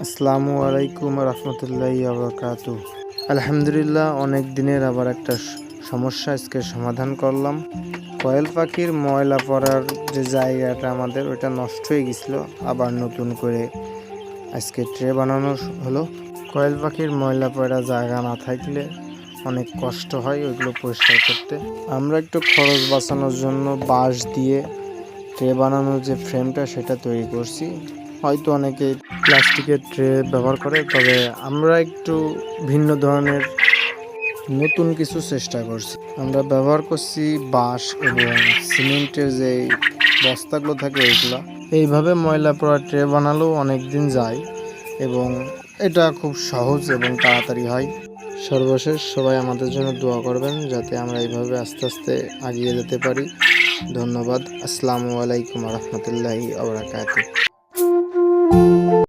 আসসালামু আলাইকুম রহমতুল্লাহি বারাকাতু। আলহামদুলিল্লাহ, অনেক দিনের আবার একটা সমস্যা আজকে সমাধান করলাম। কোয়েল পাখির ময়লা পড়ার যে জায়গাটা আমাদের ওইটা নষ্ট হয়ে গেছিল, আবার নতুন করে আজকে ট্রে বানানো হলো। কোয়েল পাখির ময়লা পড়া জায়গা না থাকলে অনেক কষ্ট হয় ওইগুলো পরিষ্কার করতে। আমরা একটু খরচ বাঁচানোর জন্য বাঁশ দিয়ে ট্রে বানানোর যে ফ্রেমটা সেটা তৈরি করছি। হয়তো অনেকে প্লাস্টিকের ট্রে ব্যবহার করে, তবে আমরা একটু ভিন্ন ধরনের নতুন কিছু চেষ্টা করছি। আমরা ব্যবহার করছি বাঁশ এবং সিমেন্টের যে বস্তাগুলো থাকে ওইগুলো। এইভাবে ময়লা পড়া ট্রে বানালেও অনেক দিন যায় এবং এটা খুব সহজ এবং তাড়াতাড়ি হয়। সর্বশেষ সবাই আমাদের জন্য দোয়া করবেন যাতে আমরা এইভাবে আস্তে আস্তে এগিয়ে যেতে পারি। ধন্যবাদ। আসসালামু আলাইকুম রহমতুল্লাহি ওয়া বারাকাতুহু।